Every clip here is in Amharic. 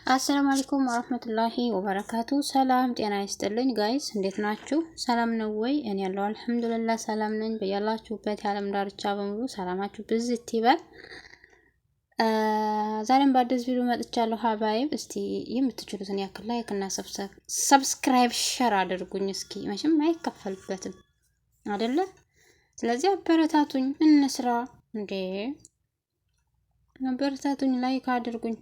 አሰላሙ አለይኩም ወራህመቱላሂ ወበረካቱ። ሰላም ጤና ይስጥልኝ ጋይስ፣ እንዴት ናችሁ? ሰላም ነው ወይ? እኔ ያለው አልሐምዱሊላህ ሰላም ነኝ። በያላችሁበት የዓለም ዳርቻ በሙሉ ሰላማችሁ ብዝት ይበል። ዛሬም በአዲስ ቪዲዮ መጥቻለሁ። ሀባይብ እስቲ የምትችሉትን ያክል ላይክ እና ሰብስክራይብ ሸር አድርጉኝ። እስኪ መቼም አይከፈልበትም አይደለ? ስለዚህ አበረታቱኝ፣ እንስራ እንዴ በርታቱኝ፣ ላይክ አድርጉኝ።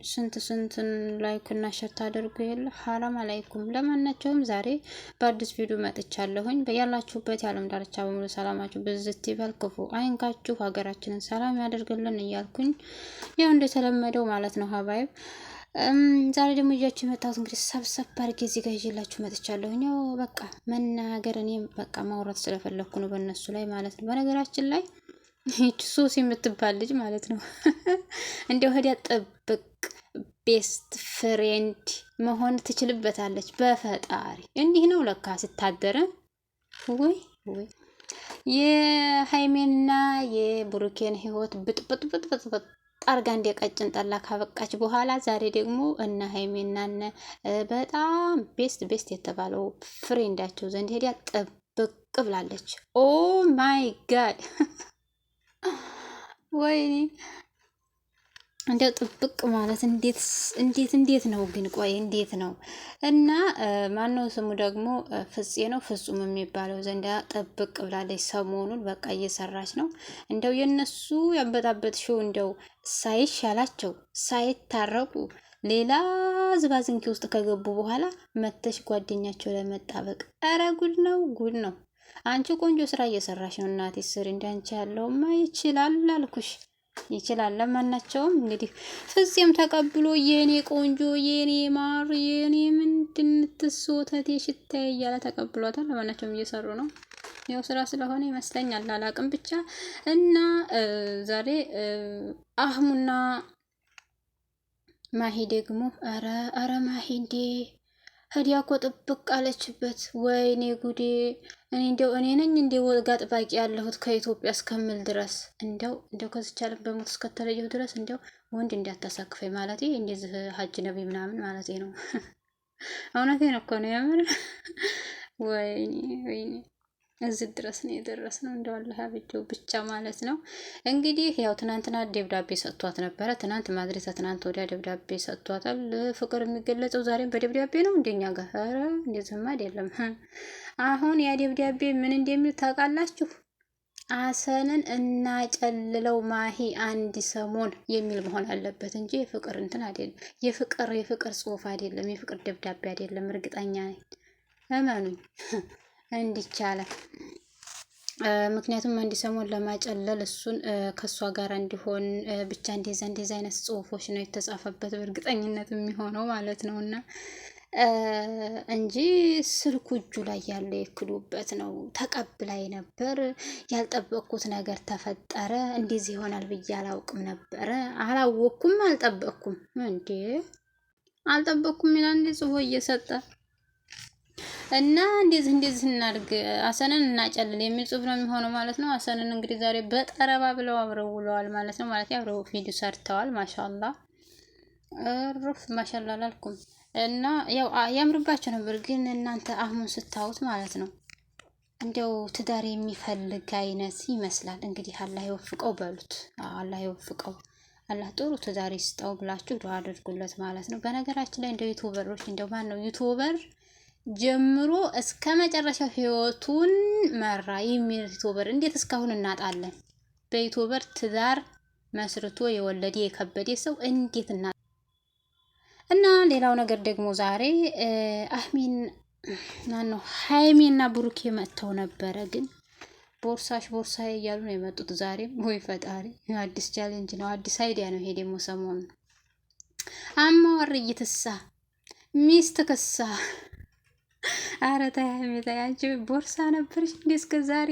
ስንትን ላይክ እና ሸር ታደርጉ የለ ሐራም አለይኩም። ለማናቸውም ዛሬ በአዲስ ቪዲዮ መጥቻለሁኝ። በያላችሁበት የዓለም ዳርቻ በሙሉ ሰላማችሁ ብዝት ይበል፣ ክፉ አይንካችሁ፣ ሀገራችንን ሰላም ያደርግልን እያልኩኝ ያው እንደተለመደው ማለት ነው ሀባይብ ዛሬ ደግሞ ይዣችሁ የመጣሁት እንግዲህ ሰብሰብ አድርጌ እዚህ ጋር ይዤላችሁ መጥቻለሁኝ። ያው በቃ መናገር እኔም በቃ ማውራት ስለፈለኩ ነው በእነሱ ላይ ማለት ነው። በነገራችን ላይ ይቺ ሶስ የምትባል ልጅ ማለት ነው እንደው ሄዳ ጥብቅ ቤስት ፍሬንድ መሆን ትችልበታለች። በፈጣሪ እንዲህ ነው ለካ ሲታደረ። ወይ የሃይሜና የብሩኬን ህይወት ብጥብጥ ጣርጋ እንደቀጭን ጠላ ካበቃች በኋላ ዛሬ ደግሞ እነ ሃይሜና በጣም ቤስት የተባለው ፍሬንዳቸው ዘንድ ሄዳ ጥብቅ ብላለች። ኦ ማይ ጋድ ወይኔ እንደው ጥብቅ ማለት እንዴት ነው ግን? ቆይ እንዴት ነው? እና ማነው ስሙ ደግሞ ፍፄ ነው ፍጹም የሚባለው ዘንዳ ጥብቅ ብላለች። ሰሞኑን በቃ እየሰራች ነው። እንደው የነሱ ያበጣበጥሽው እንደው ሳይሻላቸው ሳይታረቁ ሌላ ዝባዝንኪ ውስጥ ከገቡ በኋላ መተሽ ጓደኛቸው ለመጣበቅ ኧረ ጉድ ነው። አንቺ ቆንጆ ስራ እየሰራሽ ነው እናቴ፣ ስሪ። እንዳንቺ ያለውማ ይችላል አልኩሽ፣ ይችላል። ለማናቸውም እንግዲህ ፍፄም ተቀብሎ የኔ ቆንጆ የኔ ማር የኔ ምንድን ትሶተቴ ሽታዬ እያለ ተቀብሏታል። ለማናቸውም እየሰሩ ነው። ያው ስራ ስለሆነ ይመስለኛል አላቅም ብቻ። እና ዛሬ አህሙና ማሂ ደግሞ ኧረ ማሂ እንዴ ህዲያ እኮ ጥብቅ አለችበት። ወይኔ ጉዴ! እኔ ነኝ እንደ ወግ አጥባቂ ያለሁት ከኢትዮጵያ እስከምል ድረስ እንደው ከዚች ዓለም በሞት እስከተለየሁ ድረስ እንደው ወንድ እንዳታሳክፈኝ ማለት እንደዚህ ሀጅ ነቢ ምናምን ማለት ነው። እውነቴን እኮ ነው የምር። ወይኔ እዚህ ድረስ ነው የደረስነው። እንደው አላህ ያብጀው ብቻ ማለት ነው። እንግዲህ ያው ትናንትና ደብዳቤ ሰጥቷት ነበረ። ትናንት ማድረስ ትናንት ወዲያ ደብዳቤ ሰጥቷታል። ፍቅር የሚገለጸው ዛሬም በደብዳቤ ነው እንደኛ ጋር። ኧረ እንደዚህማ አይደለም። አሁን ያ ደብዳቤ ምን እንደሚል ታውቃላችሁ? አሰንን እናጨልለው ማሂ አንድ ሰሞን የሚል መሆን አለበት እንጂ የፍቅር እንትን አይደለም። የፍቅር ጽሑፍ አይደለም። የፍቅር ደብዳቤ አይደለም። እርግጠኛ ነኝ፣ እመኑኝ እንዲቻለ። ምክንያቱም አንድ ሰሞን ለማጨለል እሱን ከእሷ ጋር እንዲሆን ብቻ እንደዛ አይነት ጽሑፎች ነው የተጻፈበት በእርግጠኝነት የሚሆነው ማለት ነው። እና እንጂ ስልኩ እጁ ላይ ያለ የክሉበት ነው። ተቀብላይ ነበር። ያልጠበቅኩት ነገር ተፈጠረ። እንደዚህ ይሆናል ብዬ አላውቅም ነበረ። አላወቅኩም፣ አልጠበቅኩም። እንዴ አልጠበቅኩም ይላል እንዴ ጽፎ እየሰጠ እና እንደዚህ እናድርግ አሰንን እናጨልል የሚል ጽሑፍ ነው የሚሆነው ማለት ነው። አሰንን እንግዲህ ዛሬ በጠረባ ብለው አብረው ውለዋል ማለት ነው። ማለት አብረው ቪዲዮ ሰርተዋል። ማሻአላ ማሻአላ አላልኩም። እና ያው ያምርባቸው ነበር። ግን እናንተ አህሙን ስታዩት ማለት ነው እንደው ትዳር የሚፈልግ አይነት ይመስላል። እንግዲህ አላህ ይወፍቀው በሉት። አላህ ይወፍቀው፣ አላህ ጥሩ ትዳር ይስጠው ብላችሁ ዱአ አድርጉለት ማለት ነው። በነገራችን ላይ እንደው ዩቲዩበሮች እንደው ማን ነው ዩቲዩበር ጀምሮ እስከ መጨረሻው ህይወቱን መራ የሚል ዩቲዩበር እንዴት እስካሁን እናጣለን? በዩቲዩበር ትዳር መስርቶ የወለደ የከበደ ሰው እንዴት እና ሌላው ነገር ደግሞ ዛሬ ሃይሜና ብሩኬ መጥተው ነበረ። ግን ቦርሳ እያሉ ነው የመጡት ዛሬም። ወይ ፈጣሪ! አዲስ ቻሌንጅ ነው፣ አዲስ አይዲያ ነው ይሄ ደግሞ ሰሞኑን። አማወር እይትሳ ሚስት ክሳ አረ ተይ ሃይሜ ተይ፣ አንቺ ቦርሳ ነበርሽ እንዴ እስከ ዛሬ?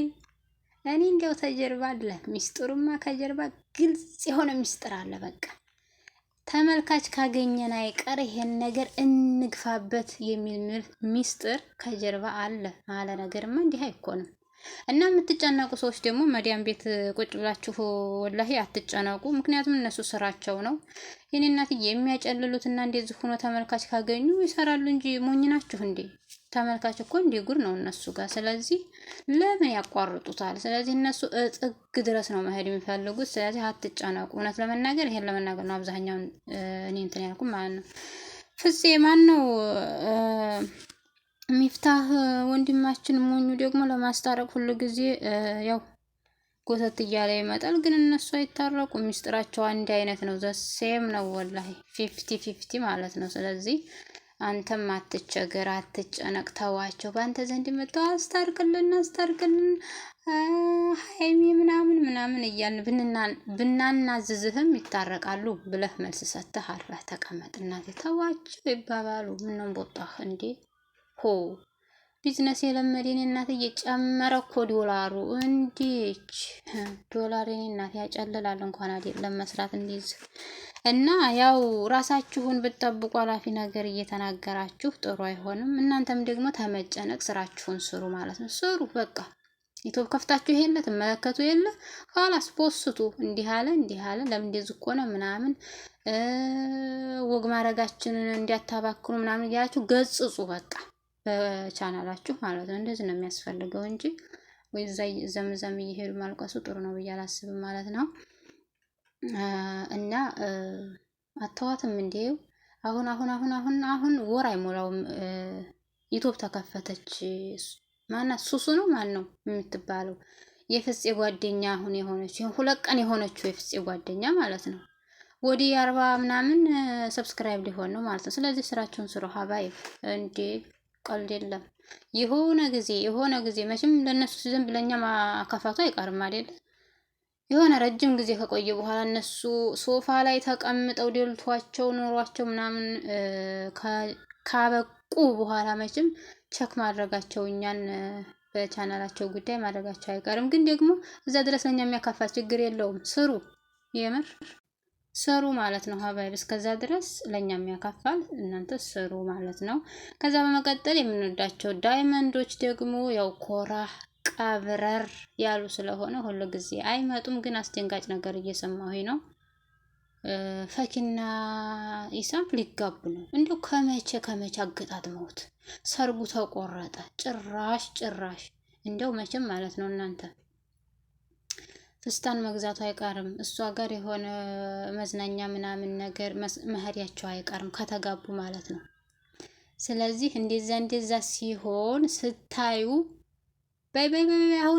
እኔ እንዲያው ተጀርባ አለ ሚስጥሩማ፣ ከጀርባ ግልጽ የሆነ ሚስጥር አለ። በቃ ተመልካች ካገኘን አይቀር ይሄን ነገር እንግፋበት የሚል ሚስጥር ከጀርባ አለ። አለ ነገርማ እንዲህ አይኮንም። እና የምትጨነቁ ሰዎች ደግሞ መዲያም ቤት ቁጭ ብላችሁ ወላሂ አትጨነቁ። ምክንያቱም እነሱ ስራቸው ነው። የኔ እናትዬ የሚያጨልሉትና እንደዚህ ሆኖ ተመልካች ካገኙ ይሰራሉ እንጂ ሞኝ ናችሁ እንዴ? ተመልካች እኮ እንደ ጉር ነው እነሱ ጋር። ስለዚህ ለምን ያቋርጡታል? ስለዚህ እነሱ ጥግ ድረስ ነው መሄድ የሚፈልጉት። ስለዚህ አትጨነቁ። እውነት ለመናገር ይሄን ለመናገር ነው አብዛኛውን እኔ እንትን ያልኩ ማለት ነው። ፍፄ ማን ነው ሚፍታህ ወንድማችን ሞኙ ደግሞ ለማስታረቅ ሁሉ ጊዜ ያው ጎተት እያለ ይመጣል። ግን እነሱ አይታረቁ። ሚስጥራቸው አንድ አይነት ነው። ዘሴም ነው ወላሂ 50-50 ማለት ነው። ስለዚህ አንተም አትቸገር፣ አትጨነቅ፣ ተዋቸው። በአንተ ዘንድ መጥተው አስታርቅልን ሀይሚ ምናምን እያልን ብናናዝዝህም ይታረቃሉ ብለህ መልስ ሰጥተህ አርፈህ ተቀመጥ። እናቴ ተዋቸው ይባባሉ። ምነው ቦጣህ እንዴ? ሆ ቢዝነስ የለመደ የኔ እናት እየጨመረ እኮ ዶላሩ። እንዲች ዶላር የኔ እናት ያጨልላል እንኳን አይደለም መስራት እንዲዝ እና ያው ራሳችሁን ብትጠብቁ ኃላፊ ነገር እየተናገራችሁ ጥሩ አይሆንም። እናንተም ደግሞ ተመጨነቅ ስራችሁን ስሩ ማለት ነው። ስሩ በቃ ዩቲዩብ ከፍታችሁ የለ ትመለከቱ የለ ኋላስ ፖስቱ እንዲህ አለ ለምን እንደዚህ እኮ ነው ምናምን ወግ ማድረጋችንን እንዲያታባክኑ ምናምን እያላችሁ ገጽጹ በቃ በቻናላችሁ ማለት ነው። እንደዚህ ነው የሚያስፈልገው እንጂ ወይ ዘምዘም እየሄዱ ማልቀሱ ጥሩ ነው ብዬ አላስብም ማለት ነው። እና አተዋትም እንዴው አሁን ወር አይሞላውም ዩቲዩብ ተከፈተች። ማናት ሱሱ ነው ማን ነው የምትባለው የፍፄ ጓደኛ አሁን የሆነች 2 ቀን የሆነችው የፍፄ ጓደኛ ማለት ነው። ወዲ 40 ምናምን ሰብስክራይብ ሊሆን ነው ማለት ነው። ስለዚህ ስራቸውን ስሩ ሀባይብ እንዴ ቀልድ የለም። የሆነ ጊዜ መቼም ለነሱ ዘንድ ለኛ ማከፋቱ አይቀርም አይደል? የሆነ ረጅም ጊዜ ከቆየ በኋላ እነሱ ሶፋ ላይ ተቀምጠው ደልቷቸው ኖሯቸው ምናምን ካበቁ በኋላ መቼም ቸክ ማድረጋቸው እኛን በቻናላቸው ጉዳይ ማድረጋቸው አይቀርም። ግን ደግሞ እዛ ድረስ ለኛ የሚያካፋት ችግር የለውም። ስሩ የምር ስሩ ማለት ነው ሀባይብ። እስከዛ ድረስ ለኛም ያካፋል፣ እናንተ ስሩ ማለት ነው። ከዛ በመቀጠል የምንወዳቸው ዳይመንዶች ደግሞ ያው ኮራ ቀብረር ያሉ ስለሆነ ሁሉ ጊዜ አይመጡም። ግን አስደንጋጭ ነገር እየሰማሁኝ ነው። ፈኪና ኢሳም ሊጋቡ ነው። እንደው ከመቼ አገጣጥመውት ሰርጉ ተቆረጠ። ጭራሽ እንደው መቼም ማለት ነው እናንተ ፍስታን መግዛቱ አይቀርም። እሷ ጋር የሆነ መዝናኛ ምናምን ነገር መሄዳቸው አይቀርም ከተጋቡ ማለት ነው። ስለዚህ እንደዛ ሲሆን ስታዩ በይ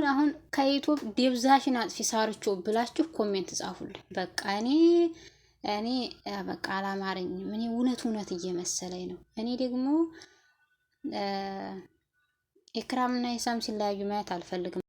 አሁን ከዩቲዩብ ደብዛሽን አጥፊ ሳርቾ ብላችሁ ኮሜንት ጻፉልኝ። በቃ እኔ በቃ አላማረኝም። እኔ እውነት እየመሰለኝ ነው። እኔ ደግሞ ኢክራምና ኢሳም ሲለያዩ ማየት አልፈልግም።